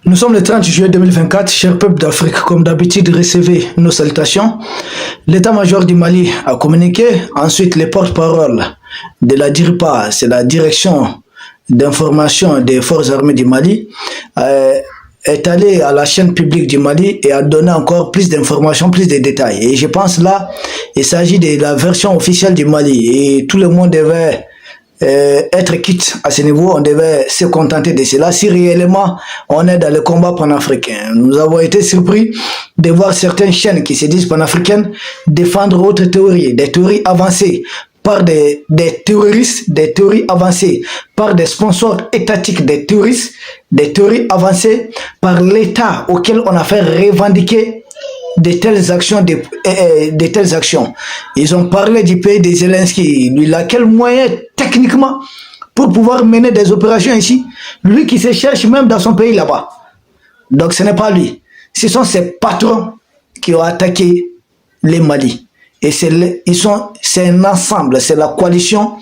Nous sommes le 30 juillet 2024, cher peuple d'Afrique, comme d'habitude, recevez nos salutations. L'état-major du Mali a communiqué, ensuite les porte-paroles de la DIRPA, c'est la direction d'information des forces armées du Mali, est allé à la chaîne publique du Mali et a donné encore plus d'informations, plus de détails. Et je pense là, il s'agit de la version officielle du Mali et tout le monde devait être quitte à ce niveau, on devait se contenter de cela si réellement on est dans le combat panafricain. Nous avons été surpris de voir certaines chaînes qui se disent panafricaines défendre autres théories, des théories avancées par des terroristes, des théories avancées par des sponsors étatiques, des terroristes, des théories avancées par l'État auquel on a fait revendiquer de telles actions, de telles actions. Ils ont parlé du pays de Zelensky. Lui, il a quel moyen techniquement pour pouvoir mener des opérations ici? Lui qui se cherche même dans son pays là-bas. Donc ce n'est pas lui. Ce sont ses patrons qui ont attaqué les Mali. Et c'est un ensemble, c'est la coalition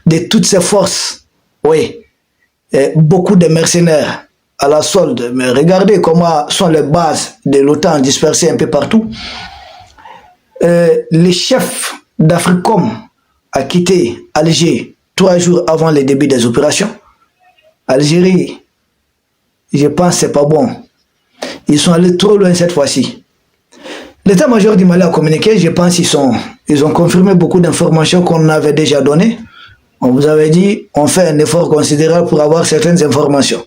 de toutes ces forces. Oui, et beaucoup de mercenaires à la solde, mais regardez comment sont les bases de l'OTAN dispersées un peu partout. Le chef d'Africom a quitté Alger 3 jours avant le début des opérations. Algérie, je pense que c'est pas bon. Ils sont allés trop loin cette fois-ci. L'état-major du Mali a communiqué, je pense qu'ils ont confirmé beaucoup d'informations qu'on avait déjà données. On vous avait dit, on fait un effort considérable pour avoir certaines informations.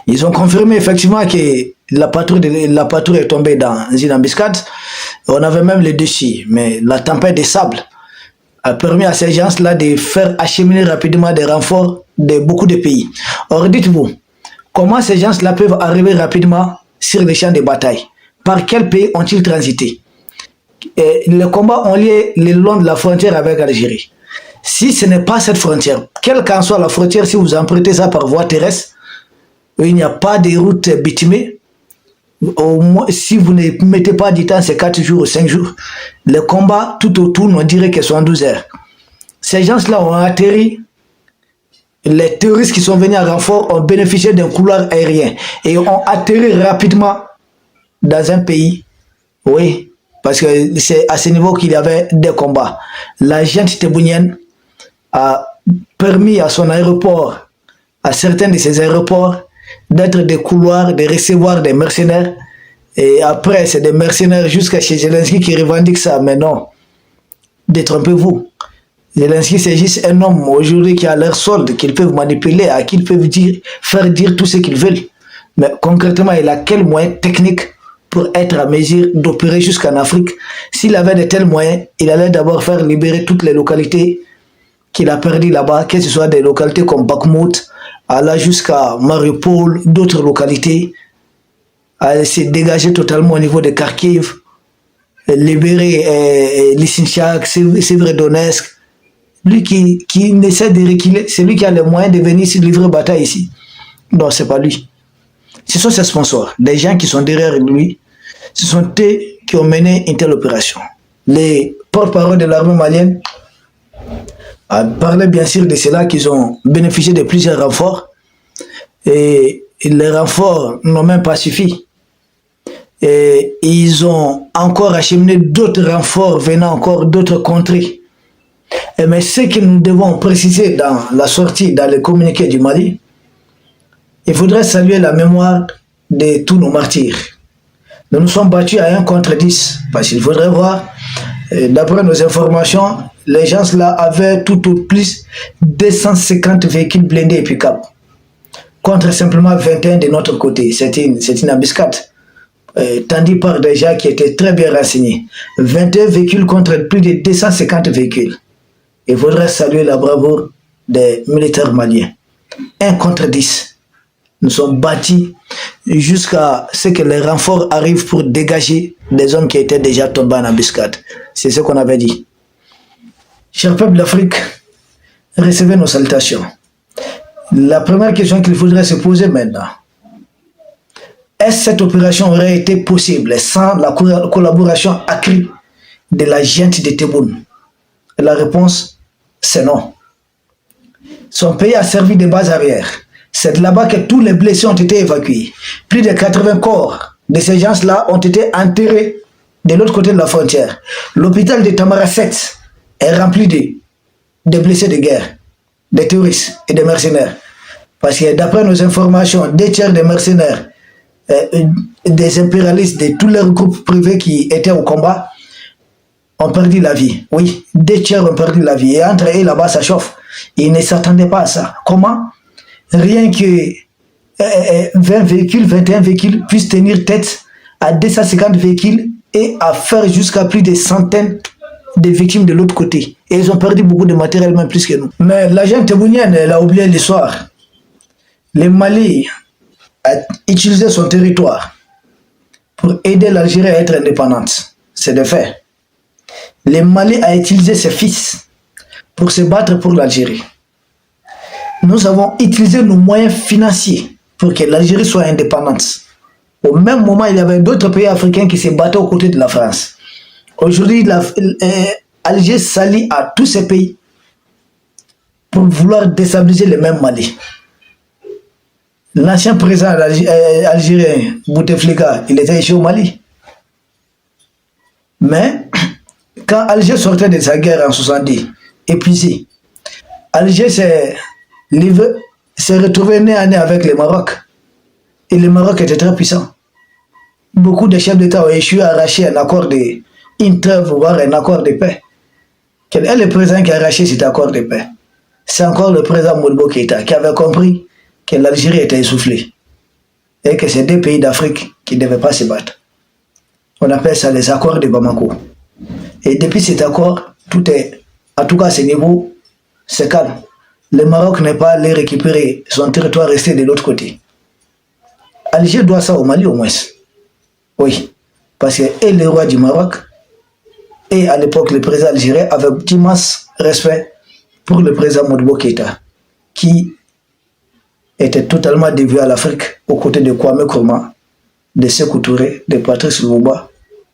Ils ont confirmé effectivement que la patrouille est tombée dans une embuscade. On avait même les déchets, mais la tempête des sables a permis à ces gens-là de faire acheminer rapidement des renforts de beaucoup de pays. Or, dites-vous, comment ces gens-là peuvent arriver rapidement sur les champs de bataille? Par quel pays ont-ils transité? Et les combats ont lieu le long de la frontière avec l'Algérie. Si ce n'est pas cette frontière, quelle qu'en soit la frontière, si vous empruntez ça par voie terrestre, il n'y a pas de route bitumée. Au moins, si vous ne mettez pas du temps, c'est 4 jours ou 5 jours. Les combats tout autour, on dirait que sont 12 heures. Ces gens-là ont atterri. Les terroristes qui sont venus à renfort ont bénéficié d'un couloir aérien et ont atterri rapidement dans un pays. Oui, parce que c'est à ce niveau qu'il y avait des combats. La junte tébouinienne a permis à son aéroport, à certains de ces aéroports, d'être des couloirs, de recevoir des mercenaires. Et après, c'est des mercenaires jusqu'à chez Zelensky qui revendiquent ça. Mais non, détrompez-vous. Zelensky, c'est juste un homme aujourd'hui qui a leur solde, qu'ils peuvent manipuler, à qui ils peuvent faire dire tout ce qu'ils veulent. Mais concrètement, il a quel moyen technique pour être à mesure d'opérer jusqu'en Afrique? S'il avait de tels moyens, il allait d'abord faire libérer toutes les localités qu'il a perdues là-bas, que ce soit des localités comme Bakhmut, aller jusqu'à Mariupol, d'autres localités, à se dégager totalement au niveau de Kharkiv, libérer Lysychansk, Severodonetsk. Lui qui essaie de reculer, c'est lui qui a les moyens de venir se livrer bataille ici. Non, c'est pas lui. Ce sont ses sponsors, des gens qui sont derrière lui. Ce sont eux qui ont mené une telle opération. Les porte-parole de l'armée malienne a parlé bien sûr de cela, qu'ils ont bénéficié de plusieurs renforts. Et les renforts n'ont même pas suffi. Et ils ont encore acheminé d'autres renforts venant encore d'autres contrées. Mais ce que nous devons préciser dans la sortie, dans le communiqué du Mali, il faudrait saluer la mémoire de tous nos martyrs. Nous nous sommes battus à 1 contre 10, parce qu'il faudrait voir, d'après nos informations, les gens là avaient tout au plus 250 véhicules blindés et pick-up, contre simplement 21 de notre côté. C'est une embuscade, tandis par des gens qui étaient très bien renseignés. 21 véhicules contre plus de 250 véhicules. Il faudrait saluer la bravoure des militaires maliens. 1 contre 10. Nous sommes battus jusqu'à ce que les renforts arrivent pour dégager des hommes qui étaient déjà tombés en embuscade. C'est ce qu'on avait dit. Chers peuples d'Afrique, recevez nos salutations. La première question qu'il faudrait se poser maintenant, est-ce que cette opération aurait été possible sans la collaboration accrue de la junte de Tebboune? La réponse, c'est non. Son pays a servi de base arrière. C'est là-bas que tous les blessés ont été évacués. Plus de 80 corps de ces gens-là ont été enterrés de l'autre côté de la frontière. L'hôpital de Tamara 7 est rempli de blessés de guerre, des terroristes et des mercenaires. Parce que d'après nos informations, 2/3 des mercenaires, des impérialistes, de tous leurs groupes privés qui étaient au combat, ont perdu la vie. Oui, 2/3 ont perdu la vie. Et entre eux, là-bas, ça chauffe. Ils ne s'attendaient pas à ça. Comment? Rien que 20 véhicules, 21 véhicules puissent tenir tête à 250 véhicules et à faire jusqu'à plus de centaines de victimes de l'autre côté. Et ils ont perdu beaucoup de matériel, même plus que nous. Mais l'agent Tebbounian, elle a oublié l'histoire. Le Mali a utilisé son territoire pour aider l'Algérie à être indépendante. C'est de fait. Le Mali a utilisé ses fils pour se battre pour l'Algérie. Nous avons utilisé nos moyens financiers pour que l'Algérie soit indépendante. Au même moment, il y avait d'autres pays africains qui se battaient aux côtés de la France. Aujourd'hui, l'Algérie s'allie à tous ces pays pour vouloir déstabiliser le même Mali. L'ancien président algérien, Bouteflika, il était ici au Mali. Mais quand Alger sortait de sa guerre en 70, épuisé, Alger s'est retrouvé nez à nez avec le Maroc. Et le Maroc était très puissant. Beaucoup de chefs d'État ont échoué à arracher un accord une trêve, voire un accord de paix. Quel est le président qui a arraché cet accord de paix? C'est encore le président Modibo Keïta qui avait compris que l'Algérie était essoufflée et que c'est deux pays d'Afrique qui ne devaient pas se battre. On appelle ça les accords de Bamako. Et depuis cet accord, tout est, en tout cas à ce niveau, c'est calme. Le Maroc n'est pas allé récupérer son territoire resté de l'autre côté. Alger doit ça au Mali au moins. Oui, parce que et le roi du Maroc et à l'époque le président algérien avait d'immense respect pour le président Modibo Keïta, qui était totalement dévoué à l'Afrique aux côtés de Kwame Nkrumah, de Sékou Touré, de Patrice Lumumba,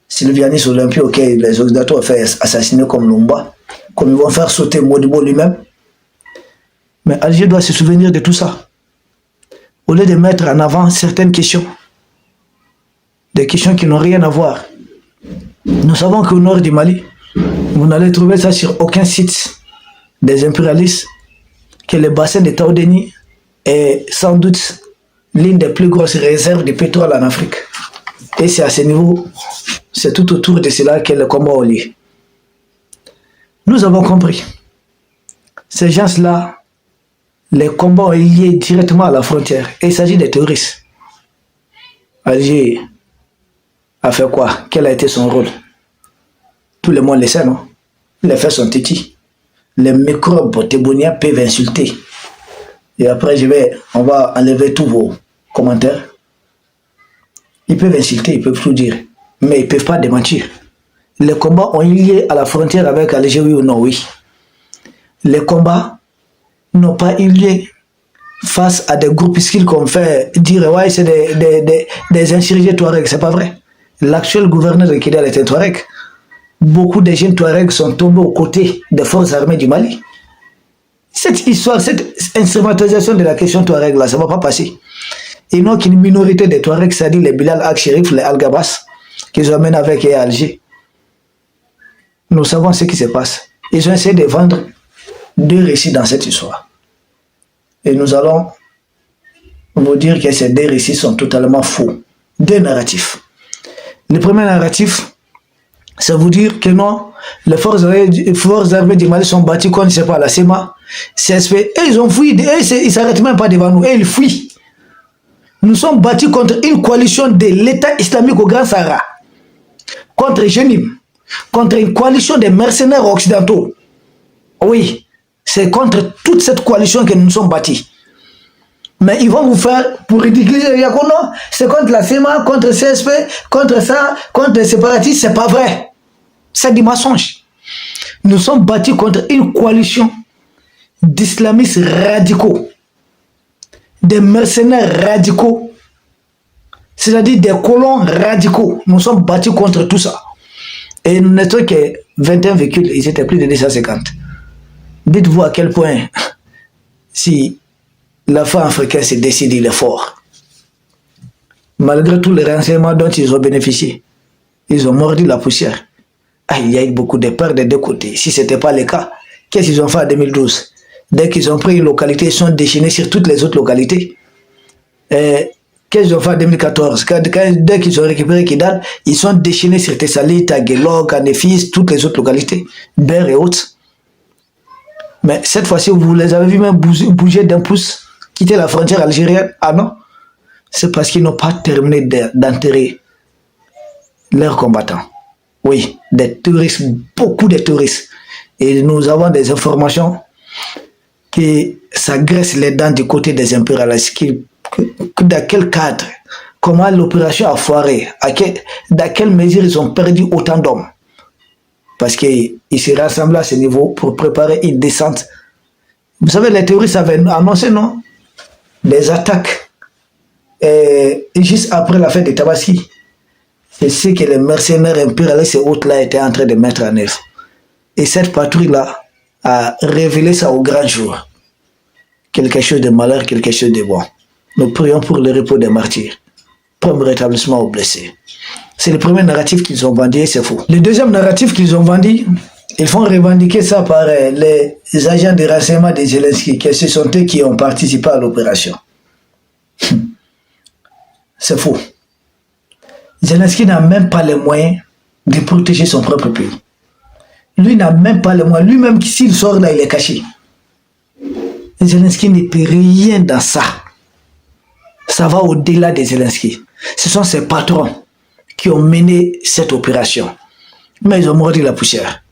Sylvianis Olympio, auquel les Occidentaux ont fait assassiner comme Lumumba, comme ils vont faire sauter Modibo lui-même. Mais Alger doit se souvenir de tout ça. Au lieu de mettre en avant certaines questions, des questions qui n'ont rien à voir. Nous savons qu'au nord du Mali, vous n'allez trouver ça sur aucun site des impérialistes, que le bassin de Taoudeni est sans doute l'une des plus grosses réserves de pétrole en Afrique. Et c'est à ce niveau, c'est tout autour de cela que le combat a lieu. Nous avons compris. Ces gens-là, les combats sont liés directement à la frontière. Et il s'agit des terroristes. Alger a fait quoi? Quel a été son rôle? Tout le monde le sait, non? Les faits sont petits. Les microbes téboniens peuvent insulter. Et après, on va enlever tous vos commentaires. Ils peuvent insulter, ils peuvent tout dire. Mais ils ne peuvent pas démentir. Les combats ont lié à la frontière avec l'Algérie ou non, oui. Les combats n'ont pas eu lieu face à des groupuscules qu'on fait dire ouais, c'est des insurgés Touaregs. C'est pas vrai. L'actuel gouverneur de Kidal est un Touareg. Beaucoup de jeunes Touaregs sont tombés aux côtés des forces armées du Mali. Cette histoire, cette instrumentalisation de la question Touareg là, ça ne va pas passer. Ils n'ont qu'une minorité de Touaregs, c'est-à-dire les Bilal Ak-Sherif, les Al-Gabas, qu'ils amènent avec eux à Alger. Nous savons ce qui se passe. Ils ont essayé de vendre deux récits dans cette histoire. Et nous allons vous dire que ces deux récits sont totalement faux. Deux narratifs. Le premier narratif, c'est vous dire que non, les forces armées du Mali sont battues contre, je ne sais pas, la CEMA, CSP, et ils ont fui, et ils ne s'arrêtent même pas devant nous, et ils fuient. Nous sommes battus contre une coalition de l'État islamique au Grand Sahara, contre Jenim, contre une coalition de mercenaires occidentaux. Oui, c'est contre toute cette coalition que nous nous sommes battus. Mais ils vont vous faire, pour ridiculiser Yakono, c'est contre la CEMA, contre CSP, contre ça, contre les séparatistes, c'est pas vrai. C'est du mensonge. Nous sommes battus contre une coalition d'islamistes radicaux, des mercenaires radicaux, c'est-à-dire des colons radicaux. Nous sommes battus contre tout ça. Et nous n'étions que 21 véhicules, ils étaient plus de 250. Dites-vous à quel point, si l'Afrique africaine se décide, il est fort. Malgré tous les renseignements dont ils ont bénéficié, ils ont mordu la poussière. Ah, il y a eu beaucoup de peurs des deux côtés. Si ce n'était pas le cas, qu'est-ce qu'ils ont fait en 2012? Dès qu'ils ont pris une localité, ils sont déchaînés sur toutes les autres localités. Qu'est-ce qu'ils ont fait en 2014? Dès qu'ils ont récupéré Kidal, ils sont déchaînés sur Thessalie, Taguelog, Anéfis, toutes les autres localités, Ber et autres. Mais cette fois-ci, vous les avez vus même bouger d'un pouce, quitter la frontière algérienne. Ah non, c'est parce qu'ils n'ont pas terminé d'enterrer leurs combattants. Oui, des terroristes, beaucoup de terroristes. Et nous avons des informations que ça graisse les dents du côté des impérialistes. Dans quel cadre, comment l'opération a foiré, dans quelle mesure ils ont perdu autant d'hommes. Parce qu'ils se rassemblent à ce niveau pour préparer une descente. Vous savez, les terroristes avaient annoncé, non? Des attaques. Et juste après la fête de Tabaski. C'est ce que les mercenaires impérialistes et autres-là étaient en train de mettre en œuvre. Et cette patrouille-là a révélé ça au grand jour. Quelque chose de malheur, quelque chose de bon. Nous prions pour le repos des martyrs. Prompt rétablissement aux blessés. C'est le premier narratif qu'ils ont vendu et c'est faux. Le deuxième narratif qu'ils ont vendu, ils font revendiquer ça par les agents de renseignement de Zelensky, que ce sont eux qui ont participé à l'opération. C'est faux. Zelensky n'a même pas les moyens de protéger son propre pays. Lui n'a même pas les moyens. Lui-même, s'il sort là, il est caché. Zelensky ne peut rien dans ça. Ça va au-delà de Zelensky. Ce sont ses patrons qui ont mené cette opération. Mais ils ont mordu la poussière.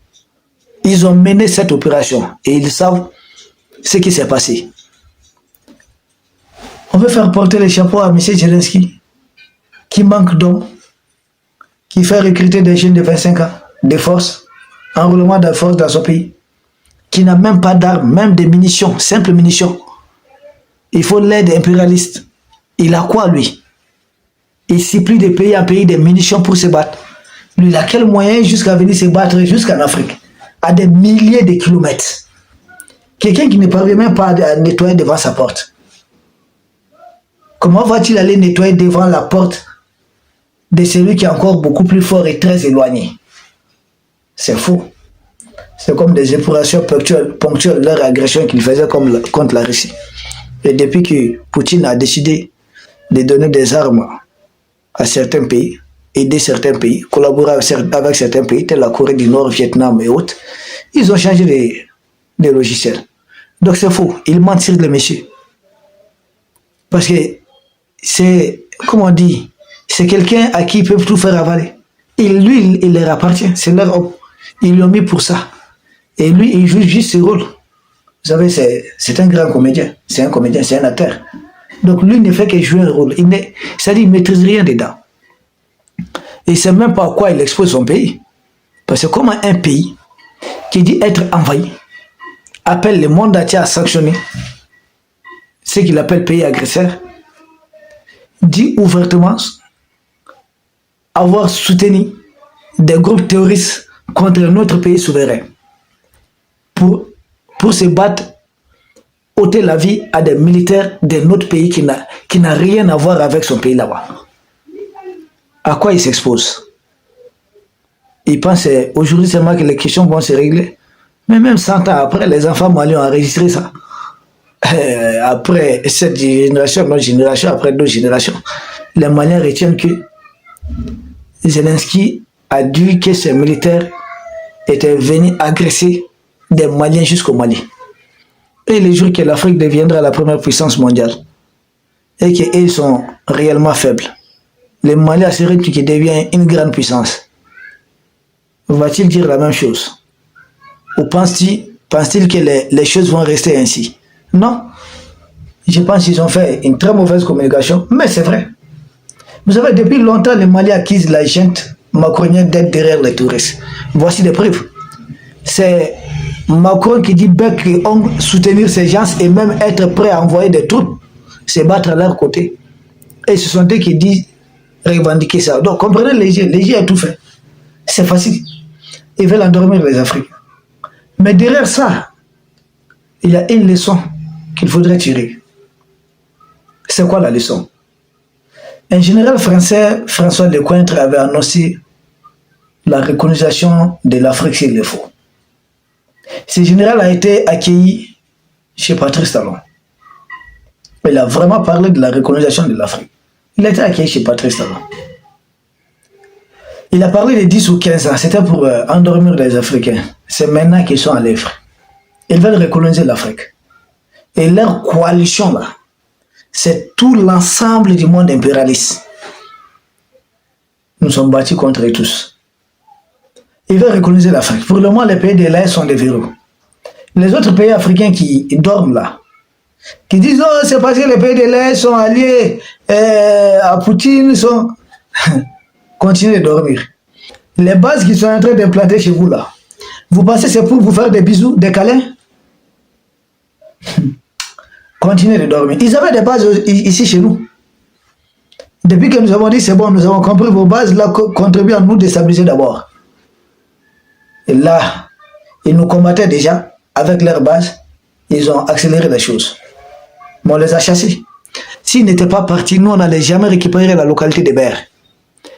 Ils ont mené cette opération et ils savent ce qui s'est passé. On veut faire porter le chapeau à M. Zelensky, qui manque d'hommes, qui fait recruter des jeunes de 25 ans, des forces, enrôlement de forces dans son pays, qui n'a même pas d'armes, même des munitions, simples munitions. Il faut l'aide impérialiste. Il a quoi, lui? Il supplie de payer un pays des munitions pour se battre. Lui, il a quel moyen jusqu'à venir se battre jusqu'en Afrique, à des milliers de kilomètres? Quelqu'un qui ne parvient même pas à nettoyer devant sa porte. Comment va-t-il aller nettoyer devant la porte de celui qui est encore beaucoup plus fort et très éloigné? C'est faux. C'est comme des épurations ponctuelles leur agression qu'ils faisaient contre la Russie. Et depuis que Poutine a décidé de donner des armes à certains pays, aider certains pays, collaborer avec certains pays, tels la Corée du Nord, Vietnam et autres, ils ont changé de logiciel. Donc c'est faux, ils mentent sur les messieurs. Parce que c'est, comment on dit, c'est quelqu'un à qui ils peuvent tout faire avaler. Et lui, il leur appartient, c'est leur homme. Ils l'ont mis pour ça. Et lui, il joue juste ce rôle. Vous savez, c'est un grand comédien. C'est un comédien, c'est un acteur. Donc lui ne fait que jouer un rôle. C'est-à-dire qu'il ne maîtrise rien dedans. Et il ne sait même pas à quoi il expose son pays. Parce que comment un pays qui dit être envahi appelle le monde entier à sanctionner ce qu'il appelle pays agresseur, dit ouvertement avoir soutenu des groupes terroristes contre notre pays souverain pour se battre, ôter la vie à des militaires de notre pays qui n'a rien à voir avec son pays là-bas. À quoi il s'expose? Il pense aujourd'hui seulement que les questions vont se régler. Mais même 100 ans après, les enfants maliens ont enregistré ça. Après cette génération, notre génération, après d'autres générations, les Maliens retiennent que Zelensky a dit que ces militaires étaient venus agresser des Maliens jusqu'au Mali. Et le jour que l'Afrique deviendra la première puissance mondiale et qu'ils sont réellement faibles, les Maliens seraient qui devient une grande puissance. Va-t-il dire la même chose? Ou pense-t-il que les choses vont rester ainsi? Non. Je pense qu'ils ont fait une très mauvaise communication, mais c'est vrai. Vous savez, depuis longtemps, les Maliens accusent la junte macronienne d'être derrière les touristes. Voici des preuves. C'est Macron qui dit bec et ongle soutenir ces gens et même être prêt à envoyer des troupes se battre à leur côté. Et ce sont eux qui disent revendiquer ça. Donc comprenez, les a tout fait. C'est facile. Ils veulent endormir les Africains. Mais derrière ça, il y a une leçon qu'il faudrait tirer. C'est quoi la leçon? Un général français, François Lecointre, avait annoncé la recolonisation de l'Afrique s'il le faut. Ce général a été accueilli chez Patrice Talon. Il a vraiment parlé de la recolonisation de l'Afrique. Il a été accueilli chez Patrice Talon. Il a parlé de 10 ou 15 ans. C'était pour endormir les Africains. C'est maintenant qu'ils sont à l'œuvre. Ils veulent recoloniser l'Afrique. Et leur coalition là, c'est tout l'ensemble du monde impérialiste. Nous sommes battus contre eux tous. Ils veulent recoloniser l'Afrique. Pour le moment, les pays de l'Est sont des verrous. Les autres pays africains qui dorment là, qui disent oh, c'est parce que les pays de l'Est sont alliés à Poutine, sont... Continuez de dormir. Les bases qui sont en train d'implanter chez vous là, vous pensez c'est pour vous faire des bisous, des câlins? Continuez de dormir. Ils avaient des bases ici chez nous. Depuis que nous avons dit c'est bon, nous avons compris vos bases là contribuent à nous déstabiliser d'abord. Et là, ils nous combattaient déjà avec leurs bases. Ils ont accéléré les choses. Mais on les a chassés. S'ils n'étaient pas partis, nous on n'allait jamais récupérer la localité de Ber.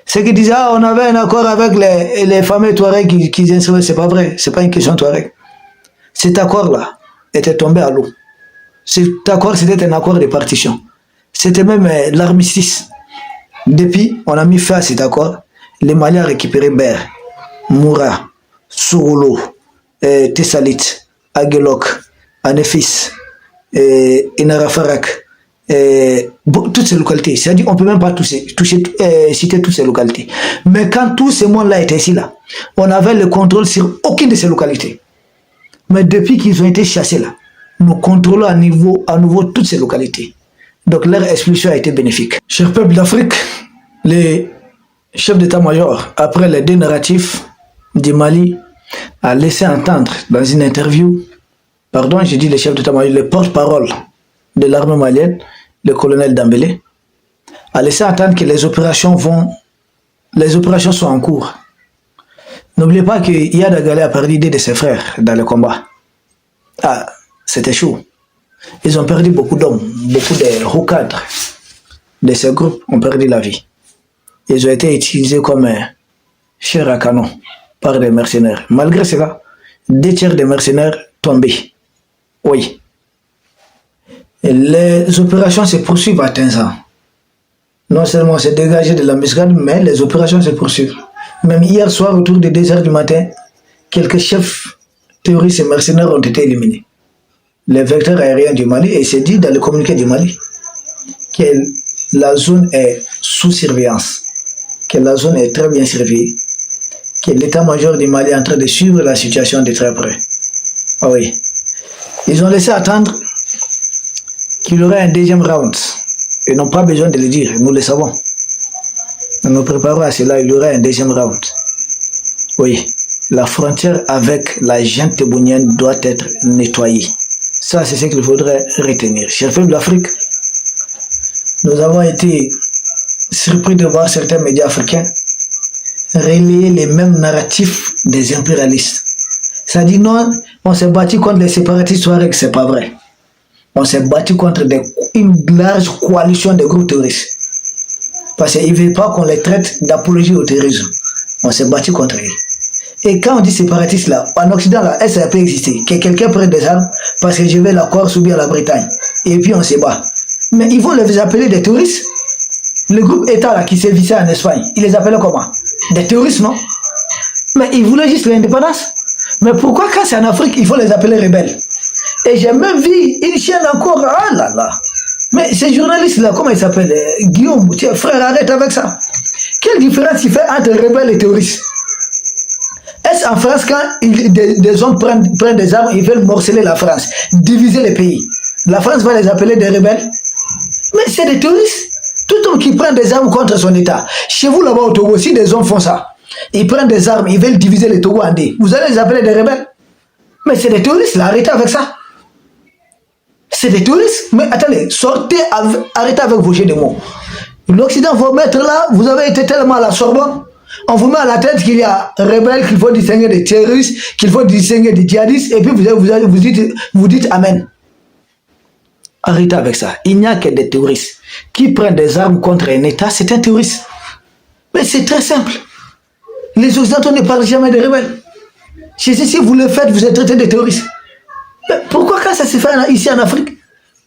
Ceux qui disaient ah, on avait un accord avec les fameux Touaregs qui inscrivaient, c'est pas vrai, c'est pas une question Touareg. Cet accord-là était tombé à l'eau. Cet accord, c'était un accord de partition. C'était même l'armistice. Depuis, on a mis fin à cet accord. Les Maliens ont récupéré Ber, Moura, Sourolo, Tessalit, Aguelok, Anefis, Inarafarak, toutes ces localités. C'est-à-dire qu'on ne peut même pas citer toutes ces localités. Mais quand tous ces mondes-là étaient ici, là, on avait le contrôle sur aucune de ces localités. Mais depuis qu'ils ont été chassés là, nous contrôlons à nouveau toutes ces localités. Donc leur expulsion a été bénéfique. Chers peuples d'Afrique, les chefs d'état-major, après les deux narratifs du Mali, a laissé entendre dans une interview, pardon, j'ai dit les chefs d'état-major, le porte-parole de l'armée malienne, le colonel Dambélé, a laissé entendre que les opérations sont en cours. N'oubliez pas que Yad Galé a perdu deux de ses frères dans le combat. Ah, c'était chaud. Ils ont perdu beaucoup d'hommes, beaucoup de hauts cadres de ces groupes ont perdu la vie. Ils ont été utilisés comme chair à canon par des mercenaires. Malgré cela, 2/3 des mercenaires tombés. Oui. Et les opérations se poursuivent à Tinzan. Non seulement c'est dégagé de l'embuscade, mais les opérations se poursuivent. Même hier soir, autour de 2 h du matin, quelques chefs terroristes et mercenaires ont été éliminés. Les vecteurs aériens du Mali, et c'est dit dans le communiqué du Mali que la zone est sous surveillance, que la zone est très bien surveillée, que l'état-major du Mali est en train de suivre la situation de très près. Ah oui. Ils ont laissé attendre qu'il y aurait un deuxième round. Ils n'ont pas besoin de le dire, nous le savons. Nous nous préparons à cela, il y aurait un deuxième round. Oui, la frontière avec la junte tébonienne doit être nettoyée. Ça, c'est ce qu'il faudrait retenir. Chers peuples d'Afrique, nous avons été surpris de voir certains médias africains relayer les mêmes narratifs des impérialistes. Ça dit non, on s'est battu contre les séparatistes Touaregs, c'est pas vrai. On s'est battu contre une large coalition de groupes terroristes. Parce qu'ils ne veulent pas qu'on les traite d'apologie au terrorisme. On s'est battu contre eux. Et quand on dit séparatiste là, en Occident là, ça peut exister. Que quelqu'un prenne des armes parce que je vais la Corse ou bien la Bretagne. Et puis on se bat. Mais ils vont les appeler des terroristes. Le groupe État là qui sévissait en Espagne, ils les appelaient comment? Des terroristes, non? Mais ils voulaient juste l'indépendance. Mais pourquoi quand c'est en Afrique, il faut les appeler rebelles? Et j'ai même vu une chaîne encore, ah là là. Mais ces journalistes-là, comment ils s'appellent? Guillaume, tiens, frère, arrête avec ça. Quelle différence il fait entre rebelles et terroristes? Est-ce en France, quand des hommes prennent des armes, ils veulent morceler la France, diviser les pays, la France va les appeler des rebelles? Mais c'est des terroristes. Tout homme qui prend des armes contre son État. Chez vous là-bas au Togo, si des hommes font ça, ils prennent des armes, ils veulent diviser le Togo en deux, vous allez les appeler des rebelles? Mais c'est des terroristes, là, arrêtez avec ça. C'est des terroristes. Mais attendez, sortez, arrêtez avec vos jeux de mots. L'Occident va mettre là, vous avez été tellement à la Sorbonne, on vous met à la tête qu'il y a rebelles, qu'il faut distinguer des terroristes, qu'il faut distinguer des djihadistes, et puis vous dites Amen. Arrêtez avec ça. Il n'y a que des terroristes qui prennent des armes contre un État, c'est un terroriste. Mais c'est très simple. Les Occidentaux ne parlent jamais de rebelles. Si vous le faites, vous êtes traité de terroristes. Mais pourquoi quand ça se fait ici en Afrique,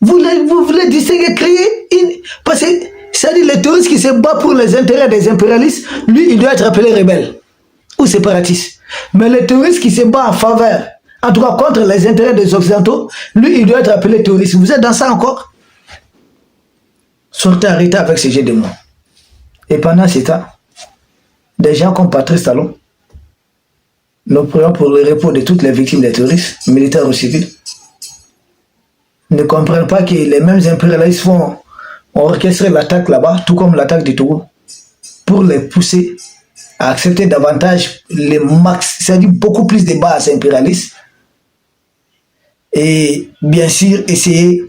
vous voulez distinguer, créer parce que c'est-à-dire les terroristes qui se battent pour les intérêts des impérialistes, lui, il doit être appelé rebelle ou séparatiste. Mais les terroristes qui se battent en faveur, en tout cas contre les intérêts des Occidentaux, lui, il doit être appelé terroriste. Vous êtes dans ça encore? Sortez, arrêtez avec ce jeu de mots. Et pendant ce temps, des gens comme Patrice Talon, nous prions pour le repos de toutes les victimes des terroristes, militaires ou civils, ne comprennent pas que les mêmes impérialistes ont orchestré l'attaque là-bas, tout comme l'attaque du Togo, pour les pousser à accepter davantage les max, c'est-à-dire beaucoup plus de bases impérialistes, et bien sûr essayer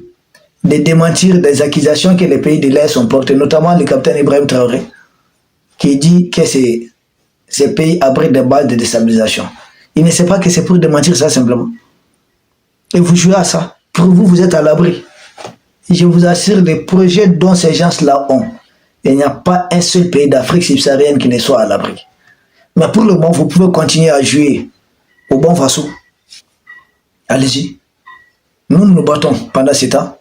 de démentir des accusations que les pays de l'Est ont portées, notamment le capitaine Ibrahim Traoré, qui dit que ces pays abritent des bases de déstabilisation. Il ne sait pas que c'est pour démentir ça simplement. Et vous jouez à ça. Pour vous, vous êtes à l'abri. Je vous assure, les projets dont ces gens-là ont, il n'y a pas un seul pays d'Afrique subsaharienne qui ne soit à l'abri. Mais pour le moment, vous pouvez continuer à jouer au bon façon. Allez-y. Nous nous battons pendant ce temps.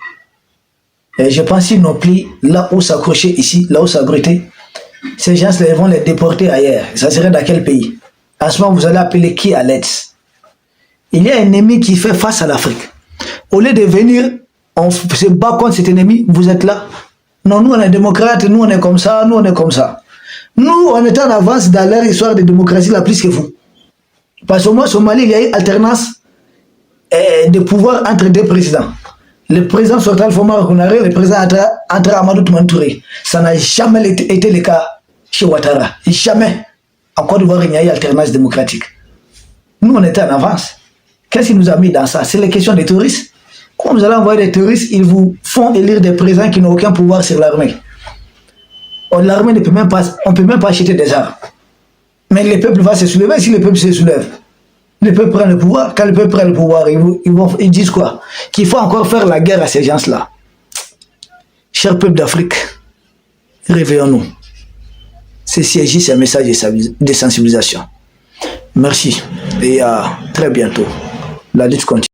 Et je pense qu'ils n'ont plus là où s'accrocher ici, là où s'abriter. Ces gens-là vont les déporter ailleurs. Ça serait dans quel pays? En ce moment, vous allez appeler qui à l'aide? Il y a un ennemi qui fait face à l'Afrique. Au lieu de venir, on se bat contre cet ennemi, vous êtes là. Non, nous on est démocrates, nous on est comme ça, nous on est comme ça. Nous, on est en avance dans leur histoire de démocratie là plus que vous. Parce que moi, au Mali, il y a eu alternance de pouvoir entre deux présidents. Le président Sortal Foma Konaré, le président entre Amadou Toumani Touré. Ça n'a jamais été le cas chez Ouattara. Jamais. En Côte d'Ivoire, il y a eu alternance démocratique. Nous, on était en avance. Qu'est-ce qui nous a mis dans ça? C'est les questions des terroristes. Quand vous allez envoyer des terroristes, ils vous font élire des présidents qui n'ont aucun pouvoir sur l'armée. L'armée ne peut même pas, on ne peut même pas acheter des armes. Mais le peuple va se soulever. Si le peuple se soulève, le peuple prend le pouvoir. Quand le peuple prend le pouvoir, ils disent quoi? Qu'il faut encore faire la guerre à ces gens-là. Cher peuple d'Afrique, réveillons-nous. Ceci c'est un message de sensibilisation. Merci et à très bientôt. La lutte continue.